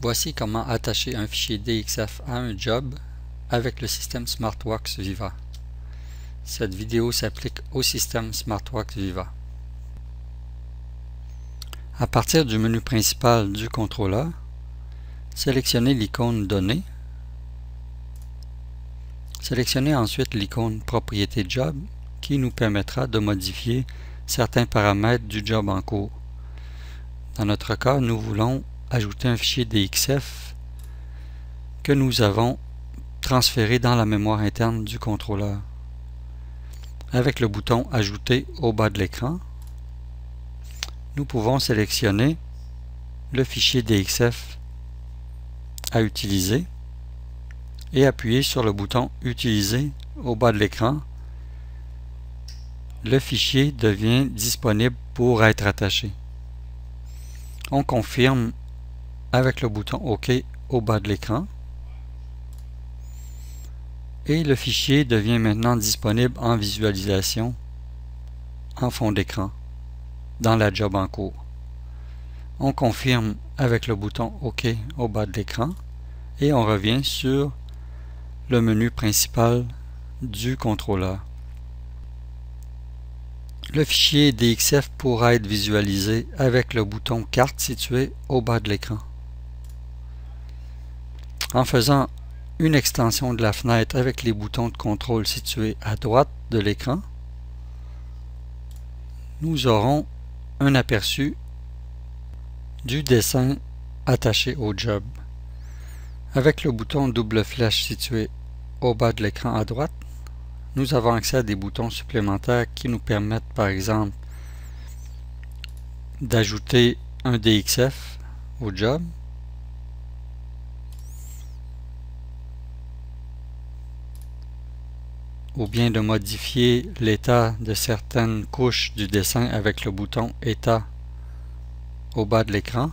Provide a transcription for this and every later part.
Voici comment attacher un fichier DXF à un job avec le système SmartWorks Viva. Cette vidéo s'applique au système SmartWorks Viva. À partir du menu principal du contrôleur, sélectionnez l'icône Données. Sélectionnez ensuite l'icône Propriété Job qui nous permettra de modifier certains paramètres du job en cours. Dans notre cas, nous voulons ajouter un fichier DXF que nous avons transféré dans la mémoire interne du contrôleur. Avec le bouton Ajouter au bas de l'écran, nous pouvons sélectionner le fichier DXF à utiliser et appuyer sur le bouton Utiliser au bas de l'écran. Le fichier devient disponible pour être attaché. On confirme avec le bouton OK au bas de l'écran et le fichier devient maintenant disponible en visualisation en fond d'écran dans la job en cours. On confirme avec le bouton OK au bas de l'écran et on revient sur le menu principal du contrôleur. Le fichier DXF pourra être visualisé avec le bouton Carte situé au bas de l'écran. En faisant une extension de la fenêtre avec les boutons de contrôle situés à droite de l'écran, nous aurons un aperçu du dessin attaché au job. Avec le bouton double flèche situé au bas de l'écran à droite, nous avons accès à des boutons supplémentaires qui nous permettent par exemple d'ajouter un DXF au job, ou bien de modifier l'état de certaines couches du dessin avec le bouton État au bas de l'écran.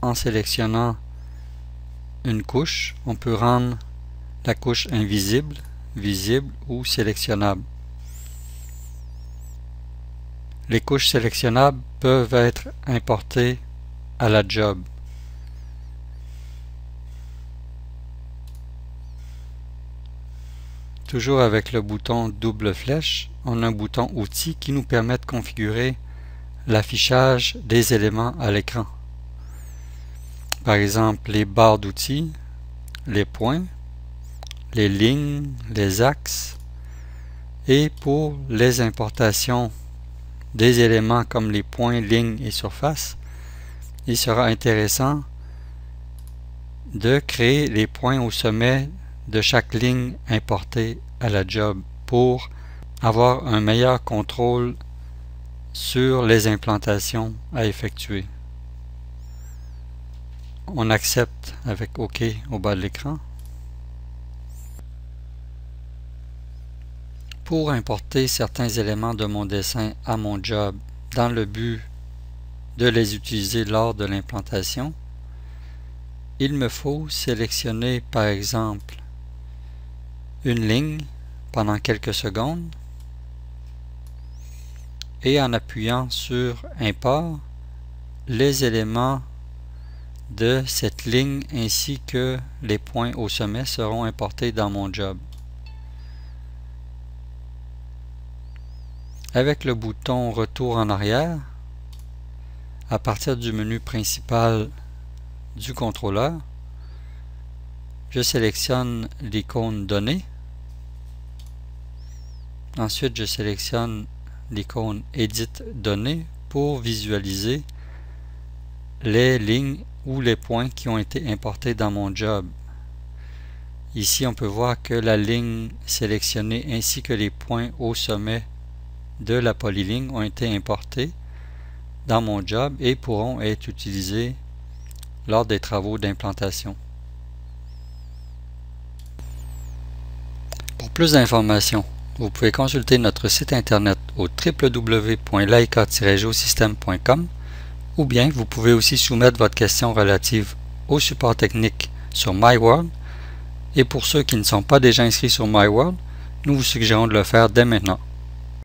En sélectionnant une couche, on peut rendre la couche invisible, visible ou sélectionnable. Les couches sélectionnables peuvent être importées à la job. Toujours avec le bouton double flèche, on a un bouton Outils qui nous permet de configurer l'affichage des éléments à l'écran. Par exemple, les barres d'outils, les points, les lignes, les axes, et pour les importations des éléments comme les points, lignes et surfaces, il sera intéressant de créer les points au sommet de chaque ligne importée à la job pour avoir un meilleur contrôle sur les implantations à effectuer. On accepte avec OK au bas de l'écran. Pour importer certains éléments de mon dessin à mon job dans le but de les utiliser lors de l'implantation, il me faut sélectionner par exemple une ligne pendant quelques secondes et en appuyant sur Import, les éléments de cette ligne ainsi que les points au sommet seront importés dans mon job. Avec le bouton Retour en arrière, à partir du menu principal du contrôleur, je sélectionne l'icône Données. Ensuite, je sélectionne l'icône Edit Données pour visualiser les lignes ou les points qui ont été importés dans mon job. Ici, on peut voir que la ligne sélectionnée ainsi que les points au sommet de la polyligne ont été importés dans mon job et pourront être utilisés lors des travaux d'implantation. Pour plus d'informations, vous pouvez consulter notre site internet au www.laika-geosystem.com ou bien vous pouvez aussi soumettre votre question relative au support technique sur MyWorld. Et pour ceux qui ne sont pas déjà inscrits sur MyWorld, nous vous suggérons de le faire dès maintenant.